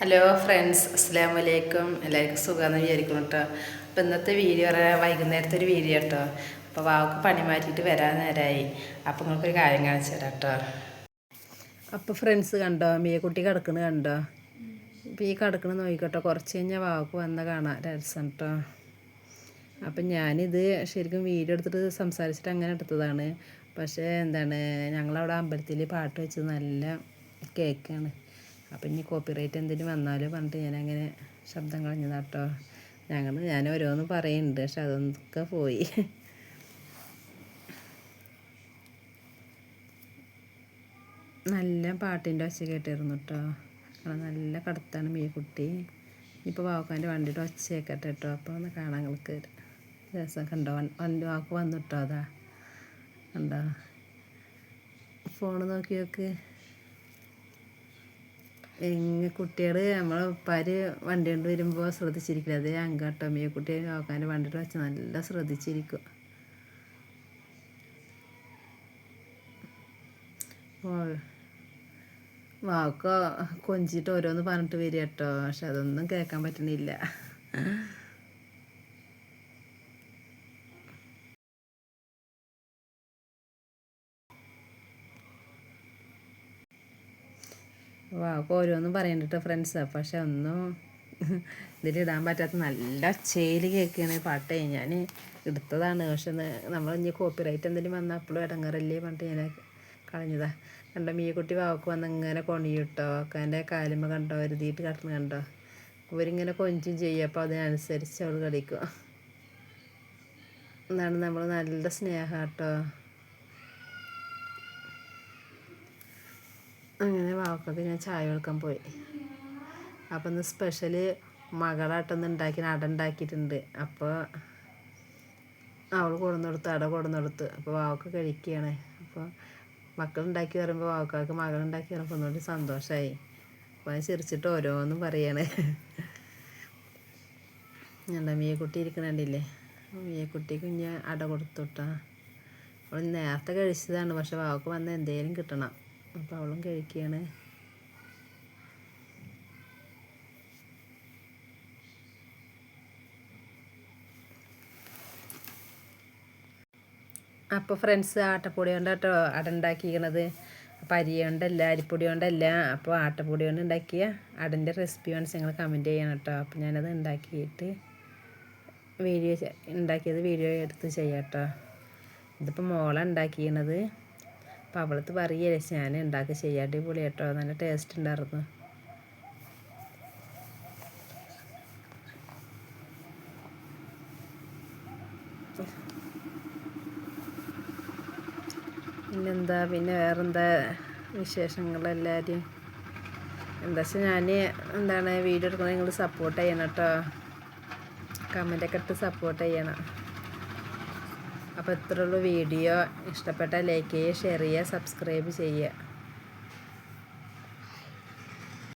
Hello friends, അസ്സലാമു അലൈക്കും. എല്ലാവർക്കും സുഖമാണെന്ന് വിചാരിക്കണം കേട്ടോ. അപ്പോൾ ഇന്നത്തെ വീഡിയോ വൈകുന്നേരത്തെ ഒരു വീഡിയോ കേട്ടോ. അപ്പോൾ വാവക്ക് പണി മാറ്റിയിട്ട് വരാൻ നേരമായി. അപ്പോൾ നിങ്ങൾക്കൊരു കാര്യം കാണിച്ചു തരാം കേട്ടോ. അപ്പോൾ ഫ്രണ്ട്സ് കണ്ടോ, മിയക്കുട്ടി കിടക്കുന്നത് കണ്ടോ? ഇപ്പോൾ ഈ കിടക്കുന്നത് നോക്കിക്കോട്ടോ. കുറച്ച് കഴിഞ്ഞാൽ വാവക്ക് വന്ന കാണാം രസം കേട്ടോ. അപ്പം ഞാനിത് ശരിക്കും വീഡിയോ എടുത്തിട്ട് സംസാരിച്ചിട്ട് അങ്ങനെ എടുത്തതാണ്. പക്ഷേ ഞങ്ങളവിടെ അമ്പലത്തിൽ പാട്ട് വെച്ചത് നല്ല കേക്കാണ്. അപ്പം ഇനി കോപ്പിറൈറ്റ് എന്തെങ്കിലും വന്നാലും പറഞ്ഞിട്ട് ഞാനങ്ങനെ ശബ്ദം കളഞ്ഞതാട്ടോ. ഞാൻ ഓരോന്ന് പറയുന്നുണ്ട്, പക്ഷെ അതൊക്കെ പോയി. നല്ല പാട്ടിൻ്റെ ഒച്ച കേട്ടിരുന്നു കേട്ടോ. നല്ല കടത്താണ് കുട്ടി. ഇപ്പോൾ വാവക്കാൻ്റെ വണ്ടിയുടെ ഒച്ച കേൾക്കട്ടെ കേട്ടോ. അപ്പോൾ ഒന്ന് കാണാൻ നിങ്ങൾക്ക് രസം കണ്ടോ. വാക്ക് വന്നിട്ടോ, അതാ കണ്ടോ. ഫോണ് നോക്കി നോക്ക്. കുട്ടികൾ നമ്മൾ ഉപ്പാർ വണ്ടി കൊണ്ട് വരുമ്പോൾ ശ്രദ്ധിച്ചിരിക്കില്ല. അതേ അങ്കാട്ടോ കുട്ടി വാക്കാൻ്റെ വണ്ടിയിട്ട് വെച്ച് നല്ല ശ്രദ്ധിച്ചിരിക്കും. വാക്ക കൊഞ്ചിട്ട് ഓരോന്ന് പറഞ്ഞിട്ട് വരിക കേട്ടോ. പക്ഷെ അതൊന്നും കേൾക്കാൻ പറ്റണില്ല. വാക്ക് ഓരോന്നും പറയണ്ടിട്ടോ ഫ്രണ്ട്സ്. പക്ഷെ ഒന്നും ഇതിലിടാൻ പറ്റാത്ത നല്ല ഒച്ചയിൽ കേൾക്കുകയാണ് പാട്ടേ. ഞാൻ എടുത്തതാണ്, പക്ഷെ നമ്മൾ ഇനി കോപ്പിറൈറ്റ് എന്തെങ്കിലും വന്നാൽ അപ്പോഴും ഇടങ്ങാറല്ലേ പറഞ്ഞിട്ട് ഞാൻ കളഞ്ഞതാ. കണ്ടോ കുട്ടി വാവക്ക് വന്ന് ഇങ്ങനെ കൊണിയിട്ടോ. ഒക്കെ എൻ്റെ കാലുമ്മ കണ്ടോ ഒരുതിയിട്ട് കിടന്ന് കണ്ടോ. ഇവരിങ്ങനെ കൊഞ്ചും ചെയ്യും. അപ്പോൾ അതിനനുസരിച്ച് അവൾ കളിക്കും. നമ്മൾ നല്ല സ്നേഹം കേട്ടോ. അങ്ങനെ വാവക്കൊക്കെ ഞാൻ ചായ കൊടുക്കാൻ പോയി. അപ്പം ഇന്ന് സ്പെഷ്യൽ മകളായിട്ടൊന്ന് അട ഉണ്ടാക്കിയിട്ടുണ്ട്. അപ്പോൾ അവൾ കൊടുന്നെടുത്ത് അട കൊടുന്നെടുത്ത്. അപ്പോൾ വാവക്ക് കഴിക്കുകയാണ്. അപ്പോൾ മക്കളുണ്ടാക്കി പറയുമ്പോൾ വാവക്കാർക്ക് മകളുണ്ടാക്കി പറയുമ്പോൾ ഒന്നുകൂടി സന്തോഷമായി. അപ്പോൾ അത് ചിരിച്ചിട്ട് ഓരോന്നും പറയാണ്. കുട്ടി ഇരിക്കണണ്ടില്ലേ. കുട്ടിക്ക് ഞാൻ അട കൊടുത്തുട്ടാ. അവൾ നേരത്തെ കഴിച്ചതാണ്, പക്ഷെ വാവക്ക് വന്ന് എന്തെങ്കിലും കിട്ടണം. അപ്പോൾ അവളും കഴിക്കുകയാണ്. അപ്പോൾ ഫ്രണ്ട്സ്, ആട്ടപ്പൊടി കൊണ്ടാട്ടോ അട ഉണ്ടാക്കിയിരിക്കണത്. അപ്പോൾ അരി കൊണ്ടല്ല, അരിപ്പൊടി കൊണ്ടല്ല. അപ്പോൾ ആട്ടപ്പൊടി കൊണ്ട് ഉണ്ടാക്കിയ അടൻ്റെ റെസിപ്പി വേണമെങ്കിൽ നിങ്ങൾ കമൻറ്റ് ചെയ്യണം കേട്ടോ. അപ്പോൾ ഞാനത് ഉണ്ടാക്കിയിട്ട് വീഡിയോ എടുത്ത് ചെയ്യാം കേട്ടോ. ഇതിപ്പോൾ മോളാണ് ഉണ്ടാക്കിയത്. അപ്പോൾ അവളത്ത് പറയല്ലേ ഞാൻ ഉണ്ടാക്കി ചെയ്യാം, അടിപൊളി കേട്ടോ. നല്ല ടേസ്റ്റ് ഉണ്ടായിരുന്നു. പിന്നെ വേറെന്താ വിശേഷങ്ങളെല്ലാവരും? എന്താ വെച്ചാൽ ഞാൻ വീഡിയോ എടുക്കുന്നത് നിങ്ങൾ സപ്പോർട്ട് ചെയ്യണം കേട്ടോ. കമൻറ്റൊക്കെ ഇട്ട് സപ്പോർട്ട് ചെയ്യണം. അപ്പോൾ ഇത്രയുള്ള വീഡിയോ ഇഷ്ടപ്പെട്ടാൽ ലൈക്ക് ചെയ്യുക, ഷെയർ ചെയ്യുക, സബ്സ്ക്രൈബ് ചെയ്യുക.